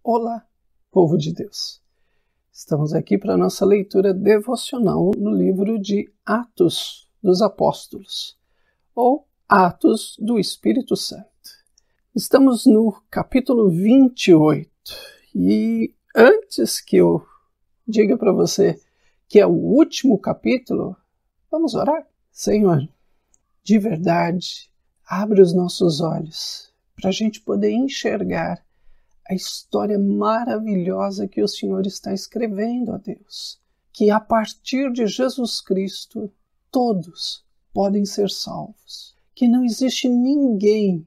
Olá, povo de Deus! Estamos aqui para a nossa leitura devocional no livro de Atos dos Apóstolos, ou Atos do Espírito Santo. Estamos no capítulo 28, e antes que eu diga para você que é o último capítulo, vamos orar? Senhor, de verdade, abre os nossos olhos para a gente poder enxergar a história maravilhosa que o Senhor está escrevendo, ó Deus. Que a partir de Jesus Cristo, todos podem ser salvos. Que não existe ninguém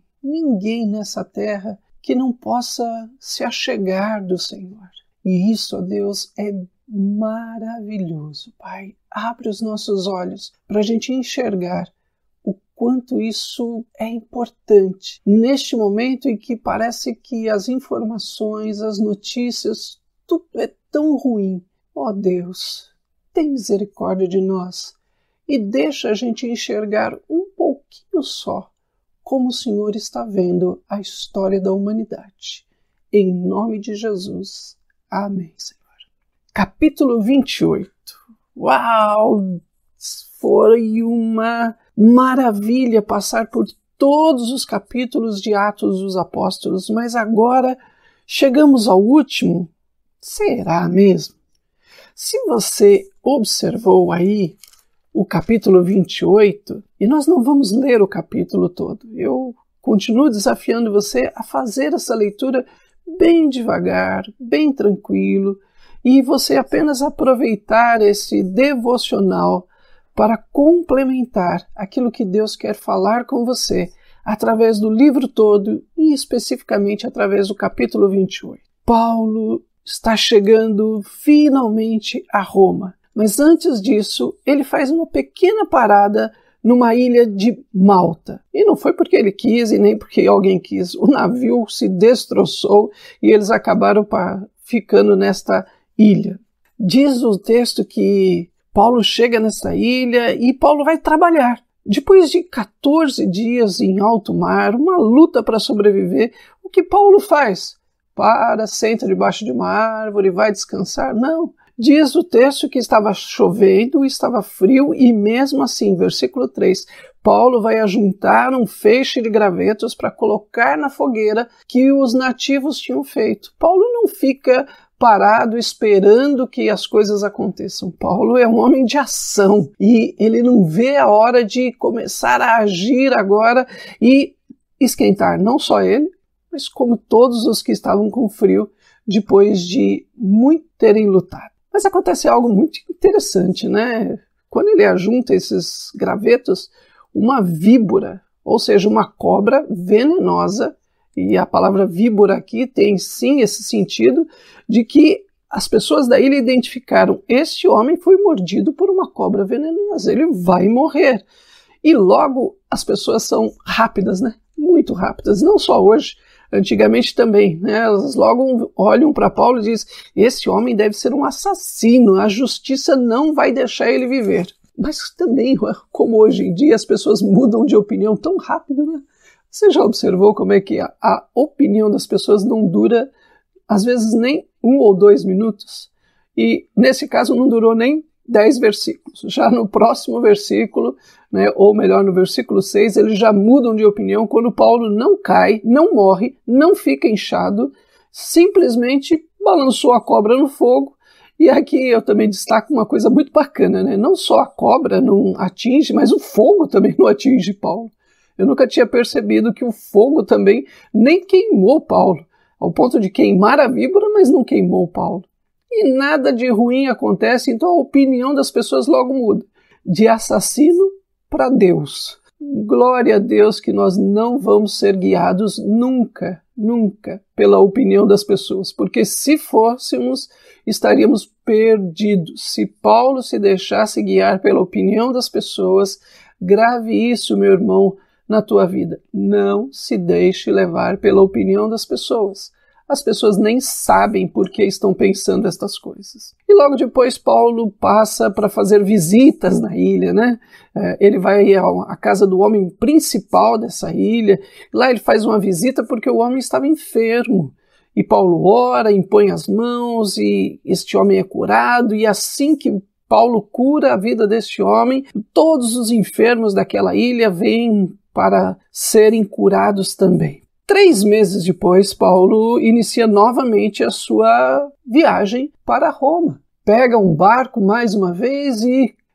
nessa terra que não possa se achegar do Senhor. E isso, ó Deus, é maravilhoso, Pai. Abre os nossos olhos para a gente enxergar quanto isso é importante neste momento em que parece que as informações, as notícias, tudo é tão ruim. Ó Deus, tem misericórdia de nós e deixa a gente enxergar um pouquinho só como o Senhor está vendo a história da humanidade. Em nome de Jesus. Amém, Senhor. Capítulo 28. Uau! Foi uma maravilha passar por todos os capítulos de Atos dos Apóstolos, mas agora chegamos ao último. Será mesmo? Se você observou aí o capítulo 28, e nós não vamos ler o capítulo todo, eu continuo desafiando você a fazer essa leitura bem devagar, bem tranquilo, e você apenas aproveitar esse devocional para complementar aquilo que Deus quer falar com você através do livro todo e especificamente através do capítulo 28. Paulo está chegando finalmente a Roma, mas antes disso ele faz uma pequena parada numa ilha de Malta. E não foi porque ele quis e nem porque alguém quis. O navio se destroçou e eles acabaram ficando nesta ilha. Diz o texto que Paulo chega nessa ilha e Paulo vai trabalhar. Depois de 14 dias em alto mar, uma luta para sobreviver, o que Paulo faz? Senta debaixo de uma árvore, vai descansar? Não. Diz o texto que estava chovendo, estava frio e mesmo assim, versículo 3, Paulo vai ajuntar um feixe de gravetos para colocar na fogueira que os nativos tinham feito. Paulo não fica parado esperando que as coisas aconteçam. Paulo é um homem de ação e ele não vê a hora de começar a agir agora e esquentar não só ele, mas como todos os que estavam com frio depois de muito terem lutado. Mas acontece algo muito interessante, né? Quando ele ajunta esses gravetos, uma víbora, ou seja, uma cobra venenosa, e a palavra víbora aqui tem sim esse sentido de que as pessoas da ilha identificaram este homem foi mordido por uma cobra venenosa, ele vai morrer. E logo as pessoas são rápidas, né? Muito rápidas, não só hoje, antigamente também, né? Elas logo olham para Paulo e dizem, esse homem deve ser um assassino, a justiça não vai deixar ele viver. Mas também, como hoje em dia as pessoas mudam de opinião tão rápido, né? Você já observou como é que a opinião das pessoas não dura, às vezes, nem 1 ou 2 minutos? E, nesse caso, não durou nem 10 versículos. Já no próximo versículo, né, ou melhor, no versículo 6, eles já mudam de opinião quando Paulo não cai, não morre, não fica inchado, simplesmente balançou a cobra no fogo. E aqui eu também destaco uma coisa muito bacana, né? Não só a cobra não atinge, mas o fogo também não atinge Paulo. Eu nunca tinha percebido que o fogo também nem queimou Paulo, ao ponto de queimar a víbora, mas não queimou Paulo. E nada de ruim acontece, então a opinião das pessoas logo muda. De assassino para Deus. Glória a Deus que nós não vamos ser guiados nunca pela opinião das pessoas, porque se fôssemos, estaríamos perdidos. Se Paulo se deixasse guiar pela opinião das pessoas, grave isso, meu irmão, na tua vida. Não se deixe levar pela opinião das pessoas. As pessoas nem sabem por que estão pensando estas coisas. E logo depois Paulo passa para fazer visitas na ilha, né? Ele vai à casa do homem principal dessa ilha. Lá ele faz uma visita porque o homem estava enfermo. E Paulo ora, impõe as mãos e este homem é curado, e assim que Paulo cura a vida deste homem, todos os enfermos daquela ilha vêm para serem curados também. 3 meses depois, Paulo inicia novamente a sua viagem para Roma. Pega um barco mais uma vez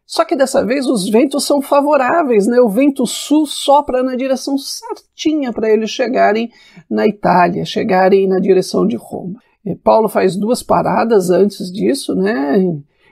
só que dessa vez os ventos são favoráveis, né? O vento sul sopra na direção certinha para eles chegarem na Itália, chegarem na direção de Roma. E Paulo faz 2 paradas antes disso, né?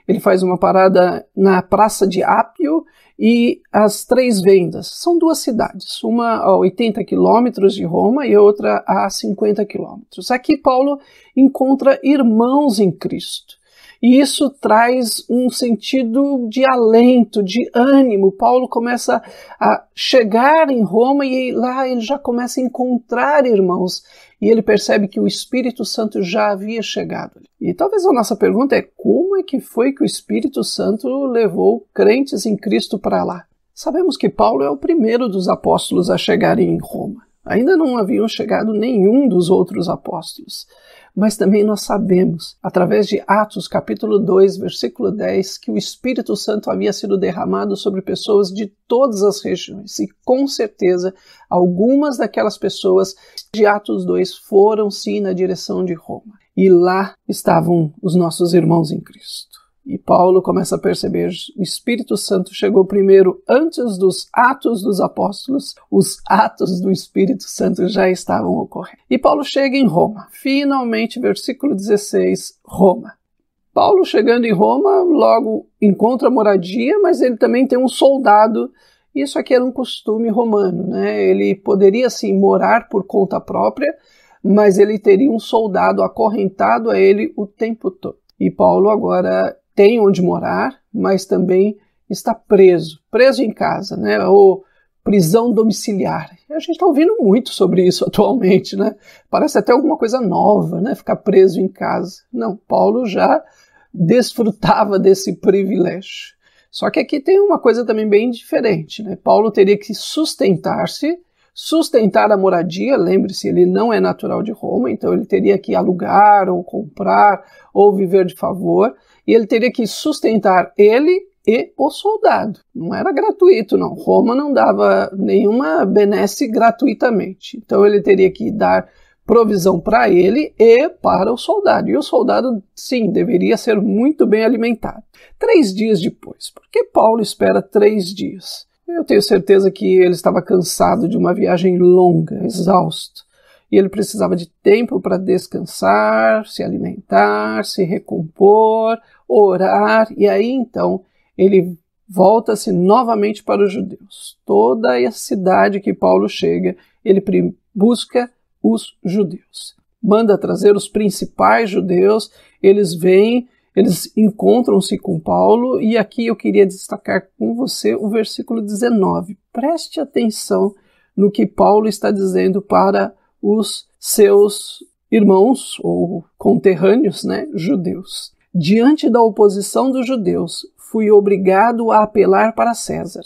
Ele faz uma parada na Praça de Ápio e as 3 Vendas. São 2 cidades, uma a 80 quilômetros de Roma e outra a 50 quilômetros. Aqui Paulo encontra irmãos em Cristo. E isso traz um sentido de alento, de ânimo. Paulo começa a chegar em Roma e lá ele já começa a encontrar irmãos. E ele percebe que o Espírito Santo já havia chegado. E talvez a nossa pergunta é: como é que foi que o Espírito Santo levou crentes em Cristo para lá? Sabemos que Paulo é o primeiro dos apóstolos a chegarem em Roma. Ainda não haviam chegado nenhum dos outros apóstolos. Mas também nós sabemos, através de Atos capítulo 2, versículo 10, que o Espírito Santo havia sido derramado sobre pessoas de todas as regiões. E com certeza, algumas daquelas pessoas de Atos 2 foram sim na direção de Roma. E lá estavam os nossos irmãos em Cristo. E Paulo começa a perceber, o Espírito Santo chegou primeiro antes dos Atos dos Apóstolos, os atos do Espírito Santo já estavam ocorrendo. E Paulo chega em Roma, finalmente, versículo 16, Roma. Paulo chegando em Roma, logo encontra moradia, mas ele também tem um soldado. Isso aqui era um costume romano, né? Ele poderia sim morar por conta própria, mas ele teria um soldado acorrentado a ele o tempo todo. E Paulo agora tem onde morar, mas também está preso em casa, né? Ou prisão domiciliar. A gente está ouvindo muito sobre isso atualmente, né? Parece até alguma coisa nova, né? Ficar preso em casa. Não, Paulo já desfrutava desse privilégio. Só que aqui tem uma coisa também bem diferente, né? Paulo teria que sustentar a moradia. Lembre-se, ele não é natural de Roma, então ele teria que alugar ou comprar ou viver de favor. E ele teria que sustentar ele e o soldado. Não era gratuito, não. Roma não dava nenhuma benesse gratuitamente. Então ele teria que dar provisão para ele e para o soldado. E o soldado, sim, deveria ser muito bem alimentado. 3 dias depois. Por que Paulo espera 3 dias? Eu tenho certeza que ele estava cansado de uma viagem longa, exausto. E ele precisava de tempo para descansar, se alimentar, se recompor, orar. E aí, então, ele volta-se novamente para os judeus. Toda a cidade que Paulo chega, ele busca os judeus. Manda trazer os principais judeus, eles vêm, eles encontram-se com Paulo. E aqui eu queria destacar com você o versículo 19. Preste atenção no que Paulo está dizendo para os seus irmãos ou conterrâneos, né, judeus. Diante da oposição dos judeus, fui obrigado a apelar para César.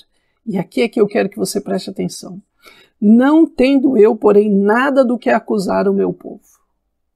E aqui é que eu quero que você preste atenção. Não tendo eu, porém, nada do que acusar o meu povo.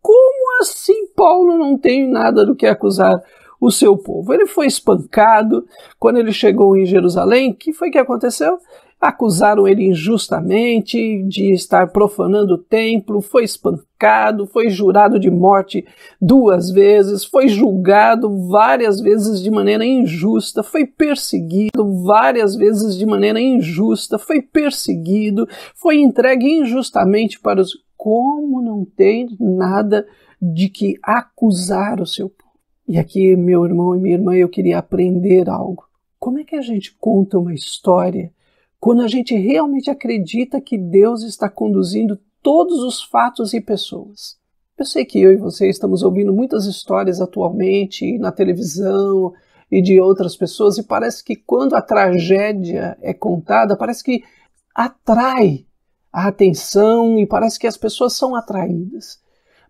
Como assim Paulo não tem nada do que acusar o seu povo? Ele foi espancado quando ele chegou em Jerusalém. O que foi que aconteceu? Acusaram ele injustamente de estar profanando o templo, foi espancado, foi jurado de morte 2 vezes, foi julgado várias vezes de maneira injusta, foi perseguido várias vezes de maneira injusta, foi perseguido, foi entregue injustamente para os... Como não tem nada de que acusar o seu povo? E aqui, meu irmão e minha irmã, eu queria aprender algo. Como é que a gente conta uma história quando a gente realmente acredita que Deus está conduzindo todos os fatos e pessoas? Eu sei que eu e você estamos ouvindo muitas histórias atualmente na televisão e de outras pessoas, e parece que quando a tragédia é contada, parece que atrai a atenção e parece que as pessoas são atraídas.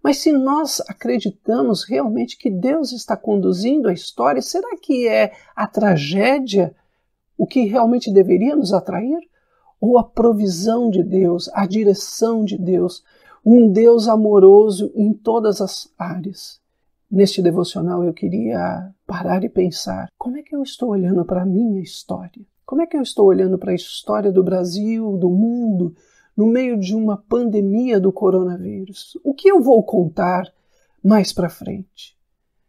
Mas se nós acreditamos realmente que Deus está conduzindo a história, será que é a tragédia o que realmente deveria nos atrair? Ou a provisão de Deus, a direção de Deus, um Deus amoroso em todas as áreas. Neste devocional eu queria parar e pensar, como é que eu estou olhando para a minha história? Como é que eu estou olhando para a história do Brasil, do mundo, no meio de uma pandemia do coronavírus? O que eu vou contar mais para frente?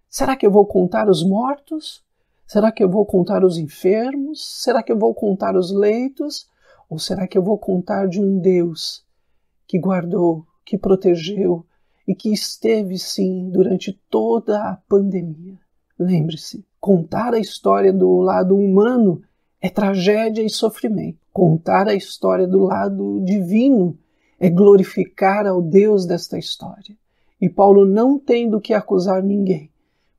Será que eu vou contar os mortos? Será que eu vou contar os enfermos? Será que eu vou contar os leitos? Ou será que eu vou contar de um Deus que guardou, que protegeu e que esteve, sim, durante toda a pandemia? Lembre-se, contar a história do lado humano é tragédia e sofrimento. Contar a história do lado divino é glorificar ao Deus desta história. E Paulo não tem do que acusar ninguém,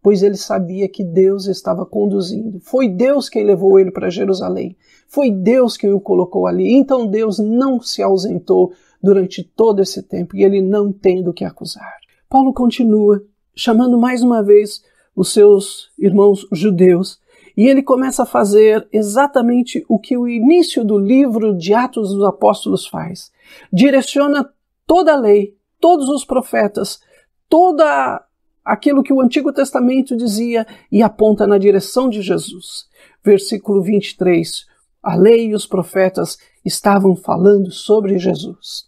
pois ele sabia que Deus estava conduzindo. Foi Deus quem levou ele para Jerusalém. Foi Deus quem o colocou ali. Então Deus não se ausentou durante todo esse tempo e ele não tem do que acusar. Paulo continua chamando mais uma vez os seus irmãos judeus e ele começa a fazer exatamente o que o início do livro de Atos dos Apóstolos faz. Direciona toda a lei, todos os profetas, toda aquilo que o Antigo Testamento dizia e aponta na direção de Jesus. Versículo 23. A lei e os profetas estavam falando sobre Jesus.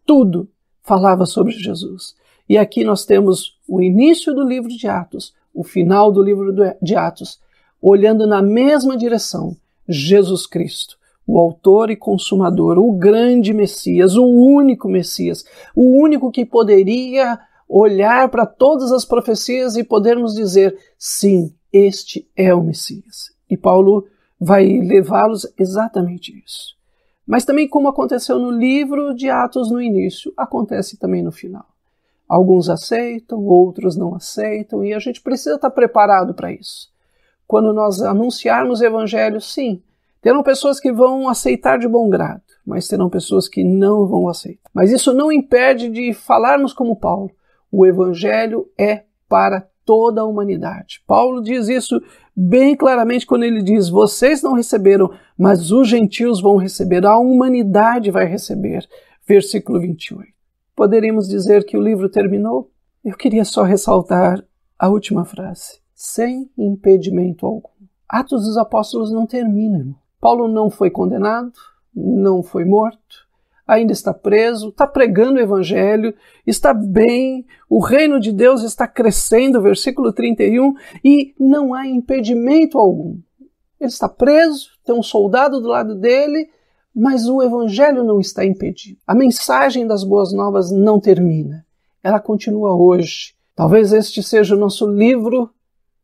Tudo falava sobre Jesus. E aqui nós temos o início do livro de Atos, o final do livro de Atos, olhando na mesma direção, Jesus Cristo, o autor e consumador, o grande Messias, o único Messias, o único que poderia olhar para todas as profecias e podermos dizer, sim, este é o Messias. E Paulo vai levá-los exatamente isso. Mas também como aconteceu no livro de Atos no início, acontece também no final. Alguns aceitam, outros não aceitam, e a gente precisa estar preparado para isso. Quando nós anunciarmos o Evangelho, sim, terão pessoas que vão aceitar de bom grado, mas terão pessoas que não vão aceitar. Mas isso não impede de falarmos como Paulo. O Evangelho é para toda a humanidade. Paulo diz isso bem claramente quando ele diz, vocês não receberam, mas os gentios vão receber, a humanidade vai receber. Versículo 28. Poderíamos dizer que o livro terminou? Eu queria só ressaltar a última frase. Sem impedimento algum. Atos dos Apóstolos não termina, irmão. Paulo não foi condenado, não foi morto, ainda está preso, está pregando o Evangelho, está bem, o reino de Deus está crescendo, versículo 31, e não há impedimento algum. Ele está preso, tem um soldado do lado dele, mas o Evangelho não está impedido. A mensagem das boas novas não termina, ela continua hoje. Talvez este seja o nosso livro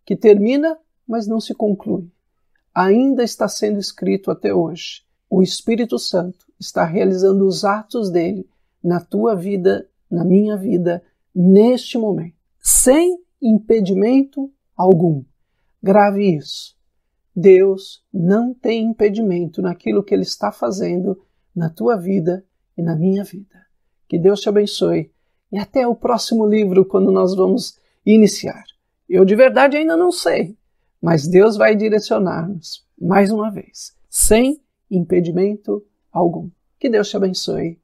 que termina, mas não se conclui. Ainda está sendo escrito até hoje. O Espírito Santo está realizando os atos dele na tua vida, na minha vida, neste momento, sem impedimento algum. Grave isso. Deus não tem impedimento naquilo que ele está fazendo na tua vida e na minha vida. Que Deus te abençoe e até o próximo livro, quando nós vamos iniciar. Eu de verdade ainda não sei, mas Deus vai direcionar-nos mais uma vez, sem impedimento algum. Que Deus te abençoe.